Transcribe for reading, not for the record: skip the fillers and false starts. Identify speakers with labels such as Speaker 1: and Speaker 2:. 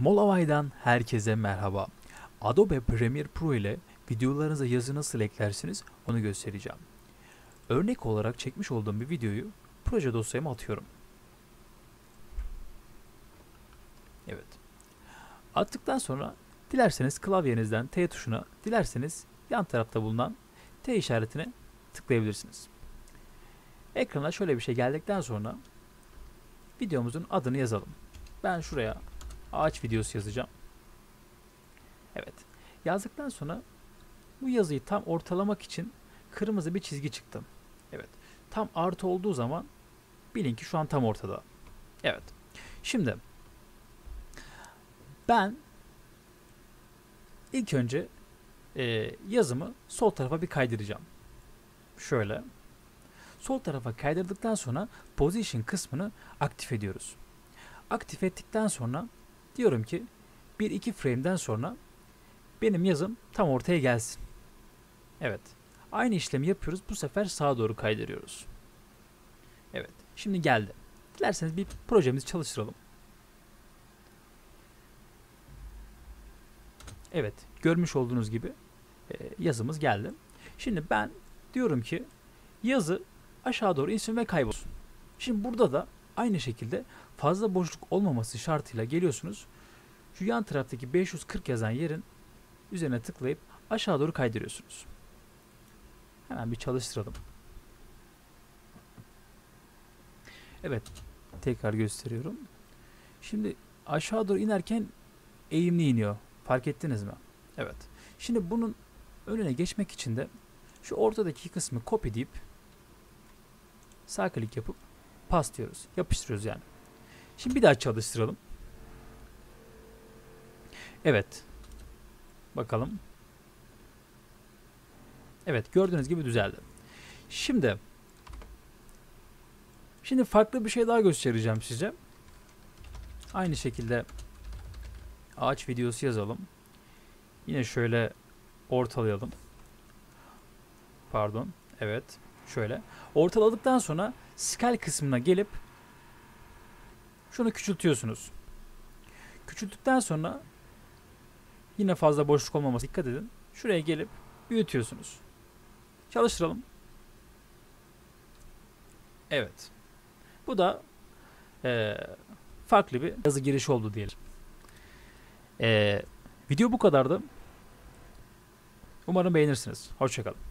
Speaker 1: Molavay'dan herkese merhaba. Adobe Premiere Pro ile videolarınıza yazı nasıl eklersiniz onu göstereceğim. Örnek olarak çekmiş olduğum bir videoyu proje dosyama atıyorum. Evet. Attıktan sonra dilerseniz klavyenizden T tuşuna, dilerseniz yan tarafta bulunan T işaretine tıklayabilirsiniz. Ekrana şöyle bir şey geldikten sonra videomuzun adını yazalım. Ben şuraya ağaç videosu yazacağım. Evet. Yazdıktan sonra bu yazıyı tam ortalamak için kırmızı bir çizgi çıktı. Evet. Tam artı olduğu zaman bilin ki şu an tam ortada. Evet. Şimdi ben ilk önce yazımı sol tarafa bir kaydıracağım. Şöyle. Sol tarafa kaydırdıktan sonra position kısmını aktif ediyoruz. Aktif ettikten sonra diyorum ki 1-2 frame'den sonra benim yazım tam ortaya gelsin. Evet. Aynı işlemi yapıyoruz. Bu sefer sağa doğru kaydırıyoruz. Evet. Şimdi geldi. Dilerseniz bir projemizi çalıştıralım. Evet. Görmüş olduğunuz gibi yazımız geldi. Şimdi ben diyorum ki yazı aşağı doğru insin ve kaybolsun. Şimdi burada da aynı şekilde fazla boşluk olmaması şartıyla geliyorsunuz. Şu yan taraftaki 540 yazan yerin üzerine tıklayıp aşağı doğru kaydırıyorsunuz. Hemen bir çalıştıralım. Evet. Tekrar gösteriyorum. Şimdi aşağı doğru inerken eğimli iniyor. Fark ettiniz mi? Evet. Şimdi bunun önüne geçmek için de şu ortadaki kısmı copy deyip sağ klik yapıp paste diyoruz. Yapıştırıyoruz yani. Şimdi bir daha çalıştıralım. Evet. Bakalım. Evet, gördüğünüz gibi düzeldi. Şimdi farklı bir şey daha göstereceğim size. Aynı şekilde ağaç videosu yazalım. Yine şöyle ortalayalım. Pardon. Evet. Şöyle. Ortaladıktan sonra scale kısmına gelip şunu küçültüyorsunuz. Küçülttükten sonra yine fazla boşluk olmaması dikkat edin. Şuraya gelip büyütüyorsunuz. Çalıştıralım. Evet. Bu da farklı bir yazı girişi oldu diyelim. Video bu kadardı. Umarım beğenirsiniz. Hoşça kalın.